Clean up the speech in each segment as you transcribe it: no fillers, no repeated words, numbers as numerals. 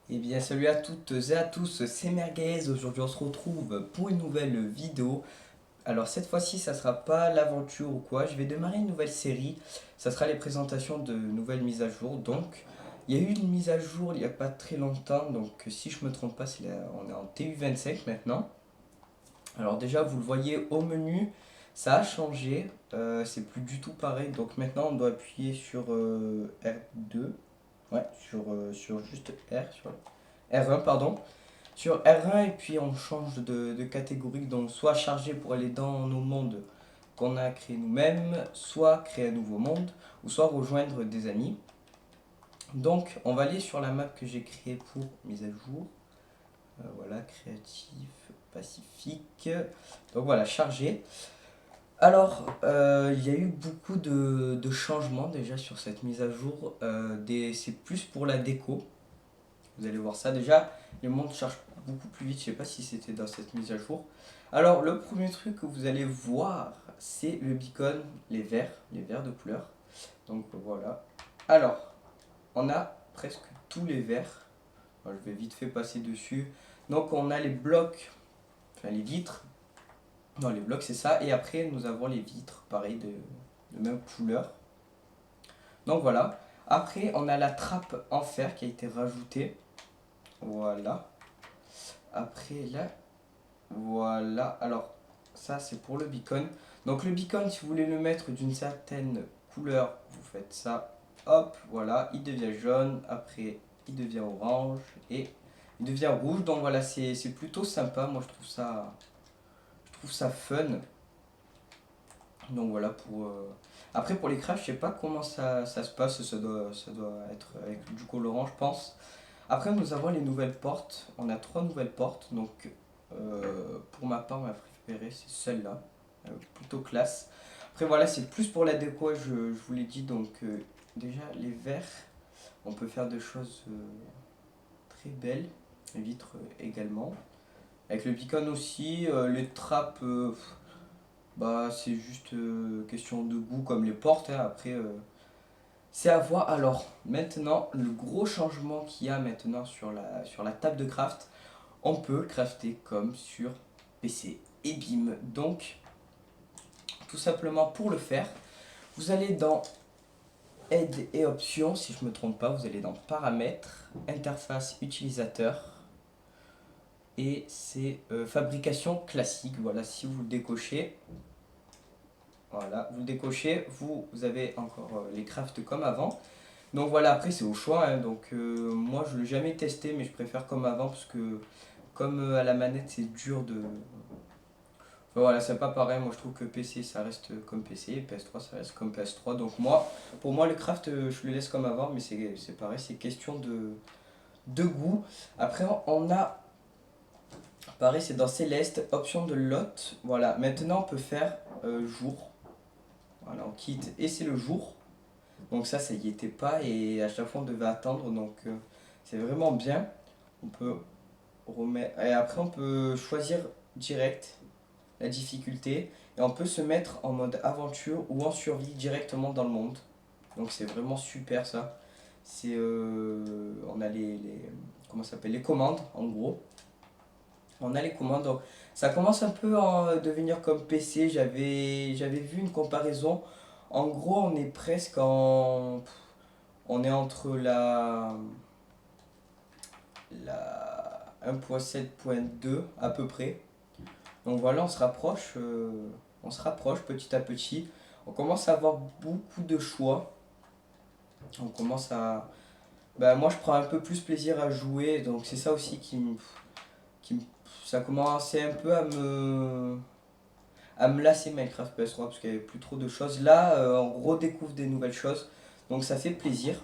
Eh bien salut à toutes et à tous, c'est Merguez. Aujourd'hui on se retrouve pour une nouvelle vidéo. Alors cette fois-ci ça sera pas l'aventure ou quoi, je vais démarrer une nouvelle série. Ça sera les présentations de nouvelles mises à jour. Donc il y a eu une mise à jour il n'y a pas très longtemps, donc si je me trompe pas on est en TU25 maintenant. Alors déjà vous le voyez au menu, ça a changé, c'est plus du tout pareil. Donc maintenant on doit appuyer sur R2, ouais sur juste R, sur R1 pardon. Sur R1 et puis on change de catégorie, donc soit charger pour aller dans nos mondes qu'on a créé nous-mêmes, soit créer un nouveau monde, ou soit rejoindre des amis. Donc on va aller sur la map que j'ai créée pour mise à jour. Voilà, créatif, pacifique. Donc voilà, chargé. Alors, il y a eu beaucoup de changements déjà sur cette mise à jour. C'est plus pour la déco. Vous allez voir ça déjà, les montres chargent beaucoup plus vite, je sais pas si c'était dans cette mise à jour. Alors le premier truc que vous allez voir, c'est le beacon, les verts de couleur. Donc voilà. Alors, on a presque tous les verts. Alors, je vais vite fait passer dessus. Donc on a les blocs, enfin les vitres. Non, les blocs c'est ça. Et après nous avons les vitres, pareil, de même couleur. Donc voilà. Après on a la trappe en fer qui a été rajoutée. Voilà. Après là, voilà. Alors ça c'est pour le beacon. Donc le beacon, si vous voulez le mettre d'une certaine couleur, vous faites ça. Hop, voilà, il devient jaune. Après il devient orange et il devient rouge. Donc voilà, c'est plutôt sympa. Moi je trouve ça fun. Donc voilà pour. Après pour les crafts, je sais pas comment ça se passe. Ça doit être avec du colorant, je pense. Après, nous avons les nouvelles portes. On a trois nouvelles portes. Donc, pour ma part, ma préférée, c'est celle-là. Plutôt classe. Après, voilà, c'est plus pour la déco, je vous l'ai dit. Donc, déjà, les verres, on peut faire des choses très belles. Les vitres également. Avec le beacon aussi. Les trappes, bah, c'est juste question de goût comme les portes, hein. Après, c'est à voir. Alors, maintenant, le gros changement qu'il y a maintenant sur la table de craft, on peut crafter comme sur PC. Et bim. Donc, tout simplement pour le faire, vous allez dans aide et options, si je ne me trompe pas, vous allez dans paramètres, interface utilisateur, et c'est fabrication classique. Voilà, si vous le décochez, voilà, vous le décochez, vous avez encore les crafts comme avant. Donc voilà, après c'est au choix, hein. Donc moi je l'ai jamais testé, mais je préfère comme avant parce que comme à la manette c'est dur de. Enfin, voilà, c'est pas pareil. Moi je trouve que PC ça reste comme PC, PS3 ça reste comme PS3. Donc moi, pour moi le craft je le laisse comme avant, mais c'est pareil, c'est question de goût. Après on a, pareil c'est dans Céleste, option de lot. Voilà, maintenant on peut faire jour. Voilà, on quitte et c'est le jour. Donc ça y était pas et à chaque fois on devait attendre. Donc c'est vraiment bien. On peut remettre. Et après on peut choisir direct la difficulté. Et on peut se mettre en mode aventure ou en survie directement dans le monde. Donc c'est vraiment super ça. On a comment ça s'appelle, les commandes en gros. On a les commandes. Donc, ça commence un peu à devenir comme PC. J'avais vu une comparaison. En gros, on est presque en. On est entre la 1.7.2 à peu près. Donc voilà, on se rapproche petit à petit. On commence à avoir beaucoup de choix. On commence à. Bah, moi, je prends un peu plus plaisir à jouer, donc c'est ça aussi qui me- ça commençait un peu à me lasser Minecraft PS3 parce qu'il n'y avait plus trop de choses. Là, on redécouvre des nouvelles choses, donc ça fait plaisir.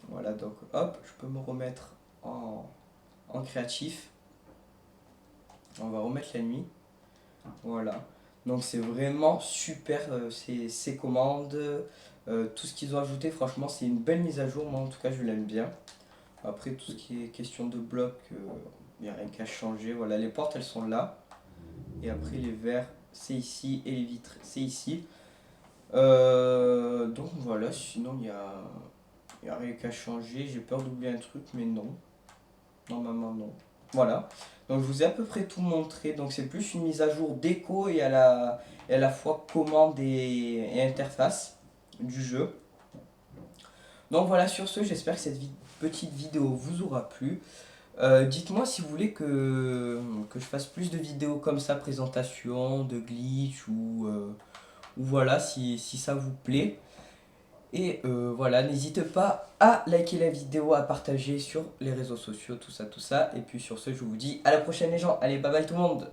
Voilà, donc hop, je peux me remettre en créatif. On va remettre la nuit. Voilà. Donc c'est vraiment super ces commandes. Tout ce qu'ils ont ajouté, franchement, c'est une belle mise à jour. Moi, en tout cas, je l'aime bien. Après, tout ce qui est question de blocs, il n'y a rien qu'à changer. Voilà, les portes, elles sont là. Et après, les verres, c'est ici. Et les vitres, c'est ici. Donc voilà, sinon il y a rien qu'à changer. J'ai peur d'oublier un truc, mais non. Normalement, non. Voilà. Donc je vous ai à peu près tout montré. Donc c'est plus une mise à jour déco et à la fois commande et interface du jeu. Donc voilà, sur ce, j'espère que cette petite vidéo vous aura plu. Dites-moi si vous voulez que je fasse plus de vidéos comme ça, présentation, de glitch ou voilà, si ça vous plaît. Et voilà, n'hésitez pas à liker la vidéo, à partager sur les réseaux sociaux, tout ça, tout ça. Et puis sur ce, je vous dis à la prochaine les gens. Allez, bye bye tout le monde.